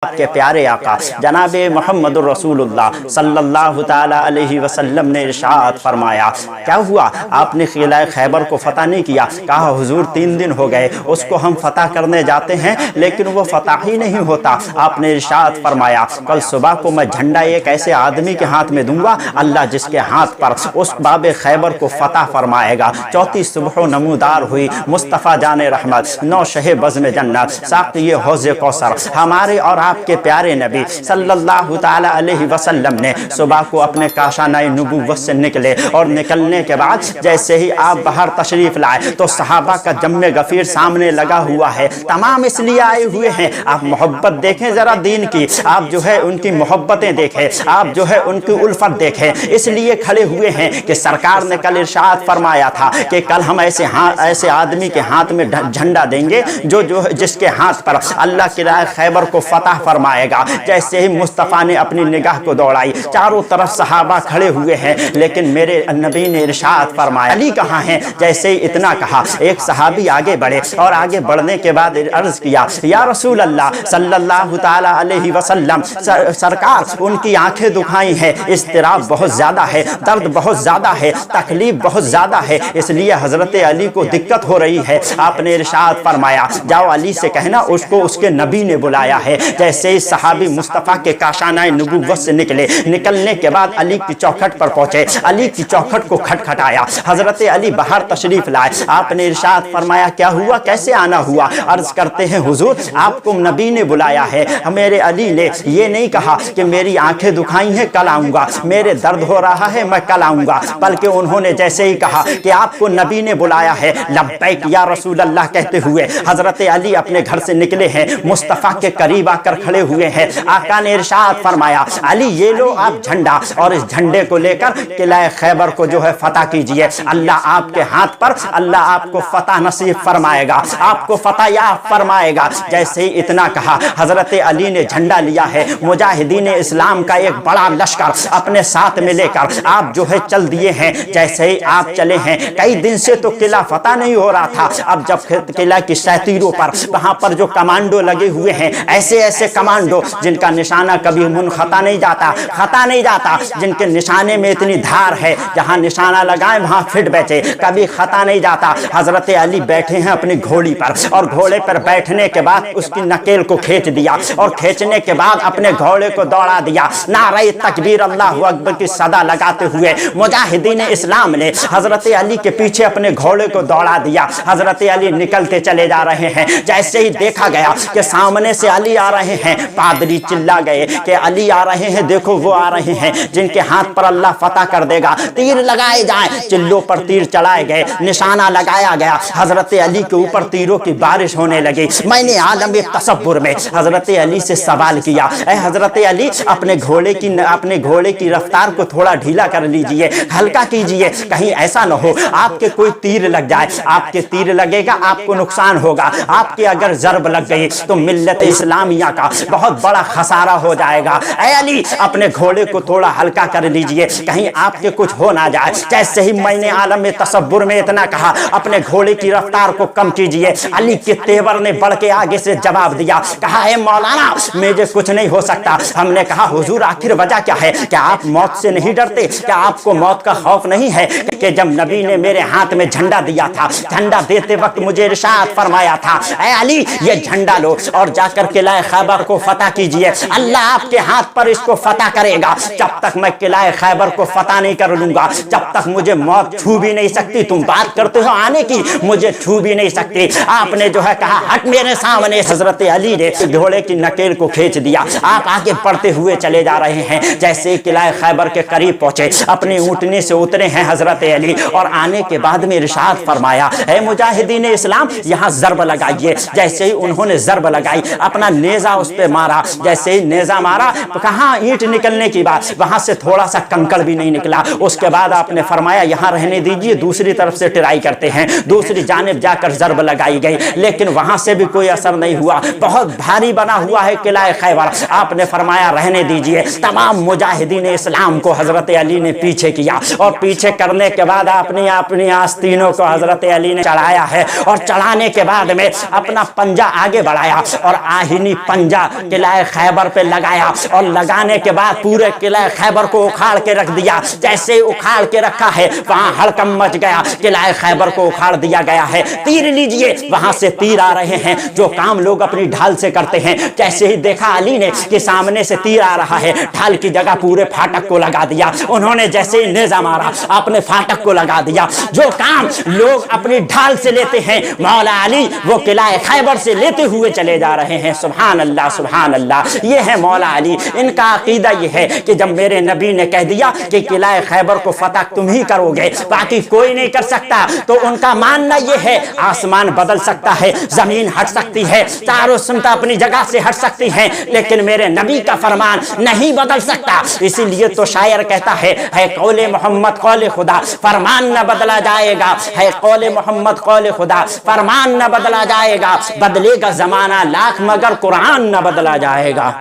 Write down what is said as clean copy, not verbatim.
آپ کے پیارے آقا جناب محمد رسولullah صلی اللہ تعالیٰ علیہ وسلم نے ارشاد فرمایا، کیا ہوا آپ نے قلعہ خیبر کو فتح نہیں کیا؟ کہا حضور 3 دن ہو گئے، اس کو ہم فتح کرنے جاتے ہیں لیکن وہ فتح ہی نہیں ہوتا۔ آپ نے ارشاد فرمایا، کل صبح کو میں جھنڈا ایک ایسے آدمی کے ہاتھ میں دوں گا، اللہ جس کے ہاتھ پر اس باب خیبر کو فتح فرمائے گا۔ چوتھی صبح نمودار ہوئی، مصطفیٰ جان رحمت، نوشہ بزم جنت، ساقی حوض کوثر، ہمارے اور آپ کے پیارے نبی صلی اللہ تعالیٰ علیہ وسلم نے صبح کو اپنے کاشانہ نبوت سے نکلے، اور نکلنے کے بعد جیسے ہی آپ باہر تشریف لائے تو صحابہ کا جم غفیر سامنے لگا ہوا ہے۔ تمام اس لیے آئے ہوئے ہیں، آپ محبت دیکھیں ذرا دین کی، آپ جو ہے ان کی محبتیں دیکھیں، آپ جو ہے ان کی الفت دیکھیں، اس لیے کھڑے ہوئے ہیں کہ سرکار نے کل ارشاد فرمایا تھا کہ کل ہم ایسے آدمی کے ہاتھ میں جھنڈا دیں گے جس کے ہاتھ پر اللہ قلعہ خیبر کو فتح فرمائے گا۔ جیسے ہی مصطفیٰ نے اپنی نگاہ کو دوڑائی، چاروں طرف صحابہ کھڑے ہوئے ہیں، لیکن میرے نبی نے ارشاد فرمایا علی کہاں ہیں؟ جیسے ہی اتنا کہا، ایک صحابی آگے بڑھے، اور آگے بڑھنے کے بعد عرض کیا، یا رسول اللہ صلی اللہ تعالیٰ علیہ وسلم، سرکار ان کی آنکھیں دکھائی ہیں، اضطراب بہت زیادہ ہے، درد بہت زیادہ ہے، تکلیف بہت زیادہ ہے، اس لیے حضرت علی کو دقت ہو رہی ہے۔ آپ نے ارشاد فرمایا، جاؤ علی سے کہنا اس کو اس کے نبی نے بلایا ہے۔ جیسے ہی صحابی مصطفیٰ کے کاشانہ نبوت سے نکلے، نکلنے کے بعد علی کی چوکھٹ پر پہنچے، علی کی چوکھٹ کو کھٹکھٹایا، حضرت علی باہر تشریف لائے۔ آپ نے ارشاد فرمایا، کیا ہوا، کیسے آنا ہوا؟ عرض کرتے ہیں حضور آپ کو نبی نے بلایا ہے، میرے علی نے یہ نہیں کہا کہ میری آنکھیں دکھائی ہیں کل آؤں گا، میرے درد ہو رہا ہے میں کل آؤں گا، بلکہ انہوں نے جیسے ہی کہا کہ آپ کو نبی نے بلایا ہے، لبیک یا رسول اللہ کہتے ہوئے حضرت علی اپنے گھر سے نکلے ہیں، مصطفیٰ کے قریب آ کر کھڑے ہوئے ہیں۔ آقا نے ارشاد فرمایا، علی یہ لو آپ جھنڈا، اور اس جھنڈے کو لے کر قلعہ خیبر کو جو ہے فتح کیجئے، اللہ آپ کے ہاتھ پر اللہ آپ کو فتح نصیب فرمائے گا، آپ کو فتح یافتہ فرمائے گا۔ جیسے ہی اتنا کہا، حضرت علی نے جھنڈا لیا ہے، مجاہدین اسلام کا ایک بڑا لشکر اپنے ساتھ میں لے کر آپ جو ہے چل دیے ہیں۔ جیسے ہی آپ چلے ہیں، کئی دن سے تو قلعہ فتح نہیں ہو رہا تھا، اب جب قلعہ کی ساتیروں پر وہاں پر جو کمانڈو لگے ہوئے ہیں، ایسے کمانڈو جن کا نشانہ کبھی منخطا نہیں جاتا، خطا نہیں جاتا، جن کے نشانے میں اتنی دھار ہے، جہاں نشانہ لگائیں وہاں فٹ بیٹھے، کبھی خطا نہیں جاتا۔ حضرت علی بیٹھے ہیں اپنی گھوڑی پر، اور گھوڑے پر بیٹھنے کے بعد اس کی نکیل کو کھینچ دیا، اور کھینچنے کے بعد اپنے گھوڑے کو دوڑا دیا۔ نعرہ تکبیر اللہ اکبر کی صدا لگاتے ہوئے مجاہدین اسلام نے حضرت علی کے پیچھے اپنے گھوڑے کو دوڑا دیا۔ حضرت علی نکلتے چلے جا رہے ہیں، جیسے ہی دیکھا گیا کہ سامنے سے علی آ رہے ہیں، پادری چلا گئے کہ علی آ رہے ہیں، دیکھو وہ آ رہے ہیں جن کے ہاتھ پر اللہ فتح کر دے گا، تیر لگائے جائیں۔ چلوں پر تیر چلائے گئے، نشانہ لگایا گیا، حضرت علی کے اوپر تیروں کی بارش ہونے لگی۔ میں نے عالم تصور میں حضرت علی سے سوال کیا، اے حضرت علی اپنے گھوڑے کی رفتار کو تھوڑا ڈھیلا کر لیجئے، ہلکا کیجئے، کہیں ایسا نہ ہو آپ کے کوئی تیر لگ جائے، آپ کے تیر لگے گا آپ کو نقصان ہوگا، آپ کے اگر ضرب لگ گئی تو ملت اسلامیہ کا بہت بڑا خسارہ ہو جائے گا۔ اے علی اپنے گھوڑے کو تھوڑا ہلکا کر لیجئے، کہیں آپ کے کچھ ہو نہ جائے۔ جیسے ہی میں نے عالم تصور میں اتنا کہا، اپنے گھوڑے کی رفتار کو کم کیجئے۔ علی کے تیور نے بڑھ کے آگے سے جواب دیا، کہا اے مولانا مجھے کچھ نہیں ہو سکتا۔ ہم نے کہا حضور آخر وجہ کیا ہے؟ کیا آپ موت سے نہیں ڈرتے؟ کیا آپ کو موت کا خوف نہیں ہے؟ کہ جب نبی نے میرے ہاتھ میں جھنڈا دیا تھا، جھنڈا دیتے وقت مجھے ارشاد فرمایا تھا، اے علی یہ جھنڈا لو اور جا کر قلعہ خیبر کو فتح کیجئے، اللہ آپ کے ہاتھ پر اس کو فتح کرے گا۔ جب تک میں قلعہ خیبر کو فتح نہیں کر لوں گا، جب تک مجھے موت چھو بھی نہیں سکتی۔ تم بات کرتے ہو آنے کی، مجھے چھو بھی نہیں سکتی۔ آپ نے جو ہے کہا ہٹ میرے سامنے۔ حضرت علی نے گھوڑے کی نکیل کو کھینچ دیا، آپ آگے بڑھتے ہوئے چلے جا رہے ہیں۔ جیسے قلعہ خیبر کے قریب پہنچے، اپنی اونٹنی سے اترے ہیں حضرت علی، اور آنے کے بعد میں ارشاد فرمایا، اے مجاہدین اسلام یہاں ضرب لگائیے۔ جیسے ہی انہوں نے ضرب لگائی، اپنا نیزہ اس پہ مارا، جیسے ہی نیزہ مارا کہاں اینٹ نکلنے کی بات، وہاں سے تھوڑا سا کنکڑ بھی نہیں نکلا۔ اس کے بعد آپ نے فرمایا یہاں رہنے دیجئے، دوسری طرف سے ٹرائی کرتے ہیں۔ دوسری جانب جا کر ضرب لگائی گئی، لیکن وہاں سے بھی کوئی اثر نہیں ہوا، بہت بھاری بنا ہوا ہے قلعہ خیبر۔ آپ نے فرمایا رہنے دیجئے۔ تمام مجاہدین اسلام کو حضرت علی نے پیچھے کیا، اور پیچھے کرنے کے بعد اپنی آستینوں کو حضرت علی نے چڑھایا ہے، اور چڑھانے کے بعد میں اپنا پنجہ آگے بڑھایا، اور آہنی پنجہ پنجا قلعہ خیبر پہ لگایا اور لگانے کے بعد پورے قلعہ خیبر کو اکھاڑ کے رکھ دیا. جیسے اکھاڑ کے رکھا ہے وہاں ہڑکم مچ گیا, قلعہ خیبر کو اکھاڑ دیا گیا ہے. تیر لیجئے, وہاں سے تیر آ رہے ہیں جو کام لوگ اپنی ڈھال سے کرتے ہیں. جیسے ہی دیکھا علی نے کہ سامنے سے تیر آ رہا ہے, ڈھال کی جگہ پورے پھاٹک کو لگا دیا. انہوں نے جیسے ہی نیزہ مارا اپنے پھاٹک کو لگا دیا. جو کام لوگ اپنی ڈھال سے لیتے ہیں مولا علی وہ قلعہ خیبر سے لیتے ہوئے چلے جا رہے ہیں. سبحان اللہ سبحان اللہ. یہ ہے مولا علی. ان کا عقیدہ یہ ہے کہ جب میرے نبی نے کہہ دیا کہ قلعہ خیبر کو فتح تم ہی کرو گے, باقی کوئی نہیں کر سکتا, تو ان کا ماننا یہ ہے آسمان بدل سکتا ہے, زمین ہٹ سکتی ہے, چاروں سمت اپنی جگہ سے ہٹ سکتی ہیں, لیکن میرے نبی کا فرمان نہیں بدل سکتا. اسی لیے تو شاعر کہتا ہے قول محمد قول خدا, فرمان نہ بدلا جائے گا. ہے قول محمد قول خدا, فرمان نہ بدلا جائے گا. بدلے گا زمانہ لاکھ مگر قرآن نہ بدلا جائے گا.